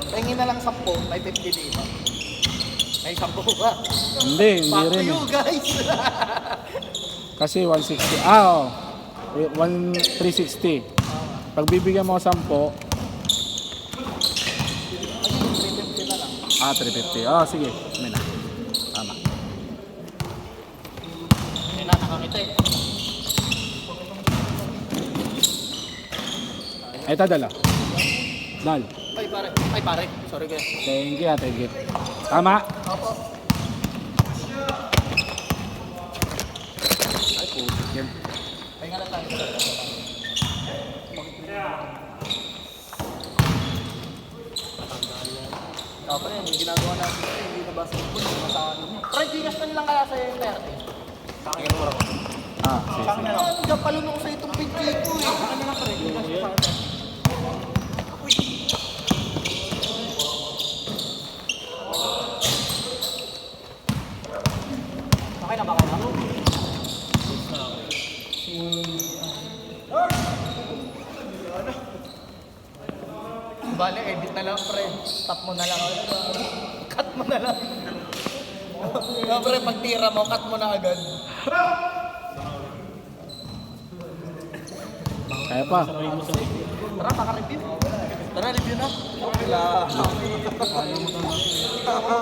Tingin na lang 10, may 50 dito. May 10 ba? Hindi Back to rin. you guys! Kasi 160. Ah, oh. 360. Pag bibigyan mo 10, Magiging 350 na lang. 350. Oh, sige. May na. Tama. Hindi na nakakita eh. Ito dala. Dal. Ay pare, ay pare. Sorry guys. Thank you, thank you. Tama. Opo. Ay, putik yan. Pahinga na tayo. Dapat yan, yung ginagawa natin ito, hindi na basketball, hindi na sa ano. Pre, gigas na lang kaya sa'yo yung 30. Sa akin mo lang. Sige. Diyan palunok ko sa itong pinky ko eh. Sa akin na lang pre, gigas mo sa akin. Okay na ba kayo? Bale, edit na lang pre. Stop mo na lang. Cut mo na lang. No, pre, pag tira mo, cut mo na agad. Kaya pa. Tara, maka-review. Tara, review na. Wala.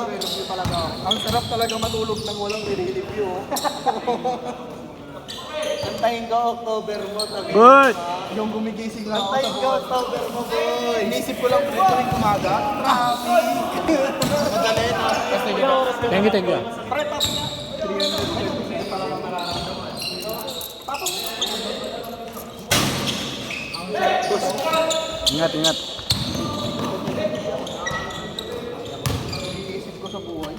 Review talaga. Ang sarap talaga matulog nang walang review. Antayin ko October mo. Good. Yung gumigising lang. Antayin ko October mo, boy. Inisip ko lang dito rin kumaga. Traffic. Madali na. Thank you, thank you. Pre, papi na. 300 pala lang nararamdaman. Papo. Ingat, ingat. Inisip ko sa buhay.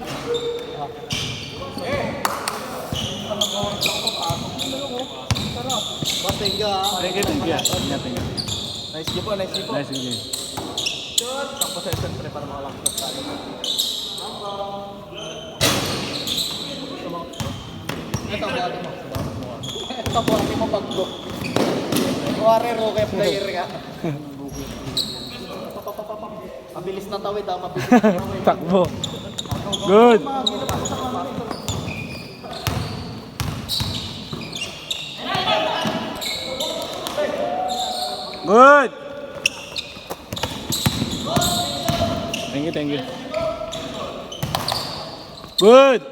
Bastega. Thank you, thank you. Ingat, ingat. Nice game po, nice game po. Nice, thank you. Shot. Tapos session pre para makalakot tayo. Ito, bago mo. Ito po, hindi mo pag-go. Kuwari, rookie player ka. Mabilis na tawid ah, mabilis na tawid. Takbo. Good. Good. Thank you, thank you. Good.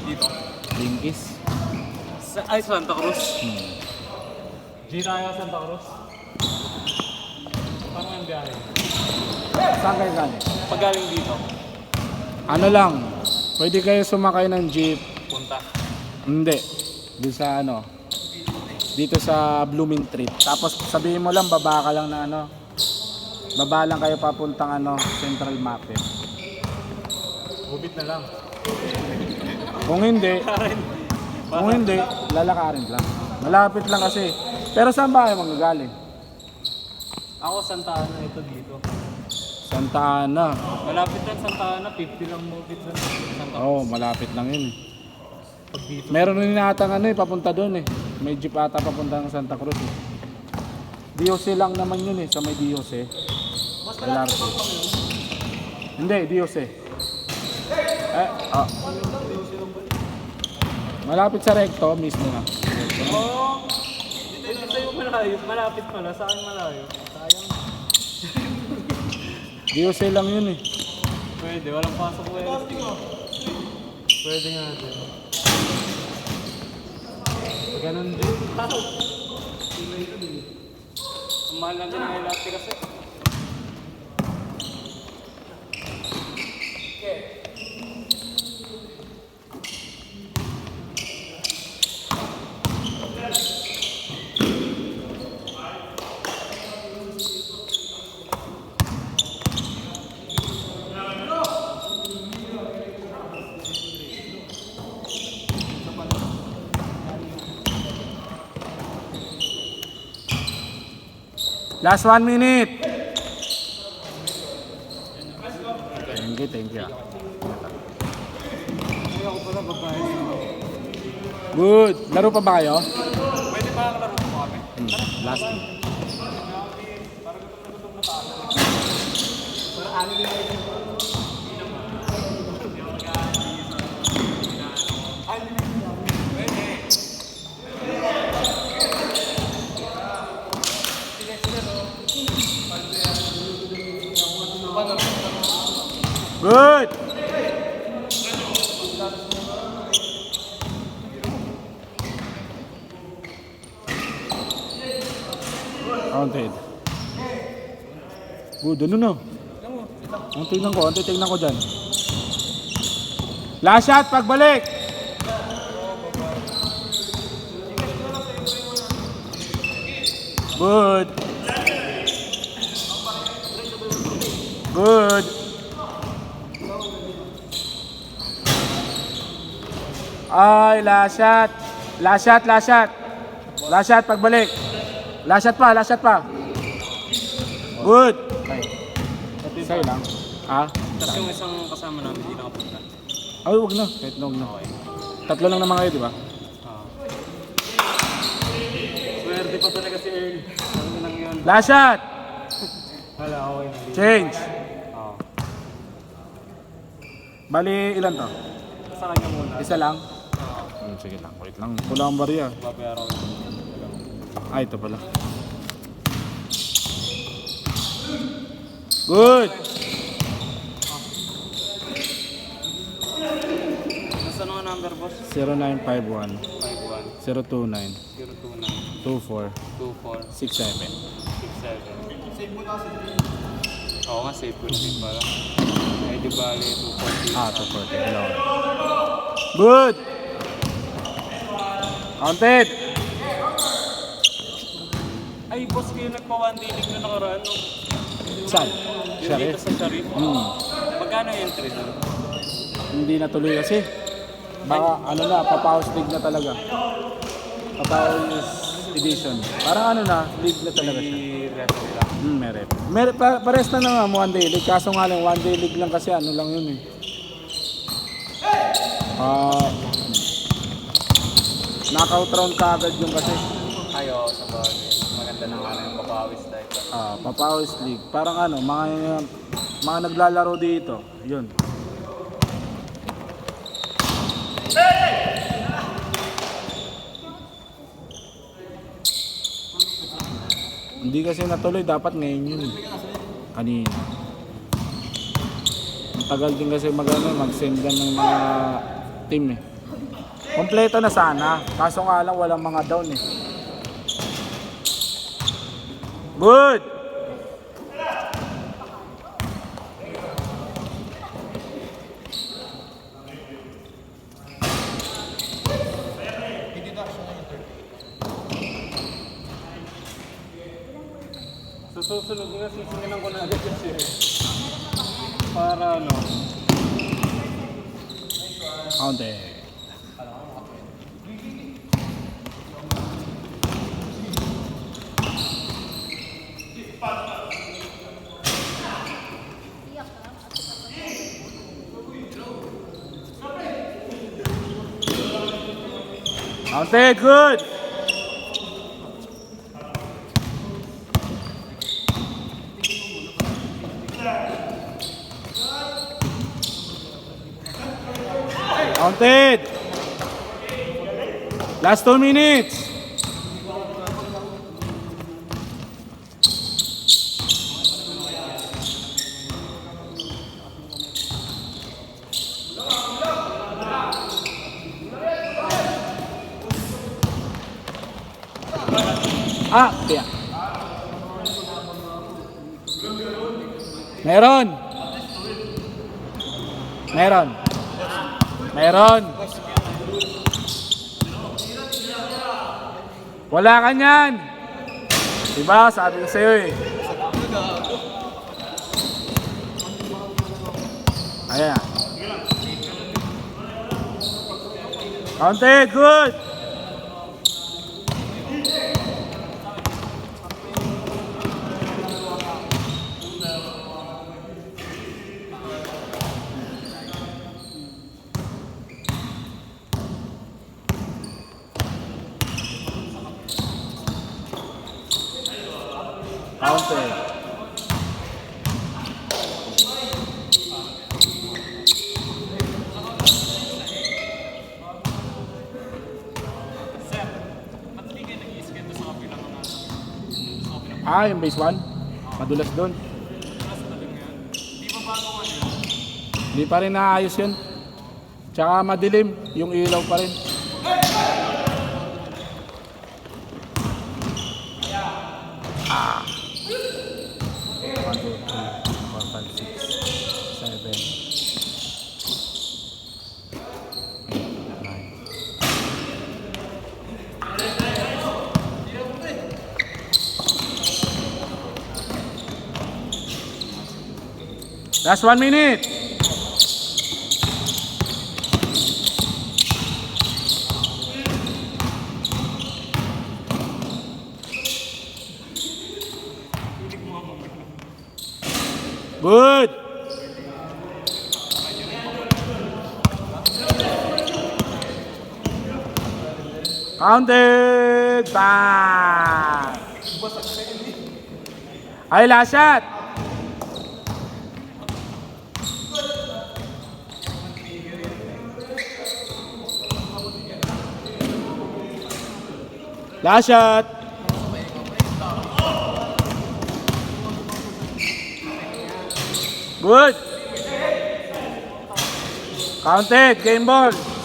Dito. Linkis. Ay, Santa Cruz. Jiraya, Santa Cruz. Paano yung biyahe? Saan kayo galing? Pag galing dito, Ano lang, pwede kayo sumakay ng jeep. punta. Hindi. Doon sa ano, dito sa Blooming Treat. Tapos sabihin mo lang, baba ka lang na ano. Baba lang kayo papuntang ano, Central Market. Gubit na lang. Kung hindi, kung hindi, lalakarin lang. Malapit lang kasi. Pero saan ba kayo magagaling? Ako, Santa Ana, ito dito. Santa Ana. Malapit lang Santa Ana, 50 lang mobit lang. Santa Oo, malapit lang yun. Pag dito. Meron rin natang ano papunta doon eh. May jeep ata papunta ng Santa Cruz eh. Diose lang naman yun eh, sa may Diose. LRT. Hindi, Diose. Malapit sa Recto, mismo na. Oo. Dito sa'yo malayo. Malapit pala. Sa akin malayo. Sayang. Diose lang yun eh. Pwede. Walang pasok ko Pwede nga din. Ganun din. Ang mahal lang din ang LRT kasi. Last 1 minute. Thank you, thank you. ko pala babae. Good. Laro pa ba kayo? Pwede ba laro po kami? Last game. Good. Counted. Good, ano na? Ang tignan ko dyan. Last shot, pagbalik! Good. Good. Ay, last shot. Last shot, last shot. Last shot, pagbalik. Last shot pa. Good. Ay. Sa'yo lang. Ah? Tapos yung isang kasama namin, hindi nakapunta. Ay, wag na. Kahit na wag na. Tatlo lang naman kayo, di ba? Swerte pa talaga si Earl. Ano lang yun? Last shot. Wala, okay. Change. Oo. Bali, ilan to? Sa kanya muna. Isa lang? Sige lang. Wait lang. Wala ang bariya. Babayaran ko. Ah, ito pala. Good. Nasaan ang number, boss? 0951 51 029 029 24 24 67. 67. Save mo na kasi. Oo nga, save ko na din pala. Ay, di bali, 240. Ah, 240. Hello. Good. Counted. Ay, boss, kayo nagpa-1 day league na nakaraan, no? Saan? Yung Sharif? dito sa Sharif. Magkano yung entry doon? Hindi natuloy kasi. Baka ano na, papaus league na talaga. Papaus edition. Parang ano na, league na talaga siya. I-rep nila. May rep. Pares na nga mo one day league. Kaso nga lang, one day league lang kasi ano lang yun eh. Knockout round ka agad yung kasi. Ayo, sa bagay. Maganda na nga yung papawis dahil. Papawis league. Parang ano, mga naglalaro dito. Yun. Hindi kasi natuloy, dapat ngayon yun. Kanina. Matagal din kasi mag-sendan ng mga team eh. Kompleto na sana, kaso nga lang walang mga down eh. Good! Sa susunod nga, sisinginan ko na agad kasi. Para ano? Counted. Counted, good! Counted! Last 2 minutes! Kaya. Meron! Wala ka niyan! Diba? Sabi ko sa'yo eh. Ayan. Counted, good! Counted. Ah, yung base 1? Madulas doon. Hindi pa rin naayos yun. Tsaka madilim, yung ilaw pa rin. Ah. 1, 2, 3, 4, 5, 6, 7, 9. Last 1 minute. Good. Counted. Bang. Ay, last shot. Last shot. Good. Counted. Game ball.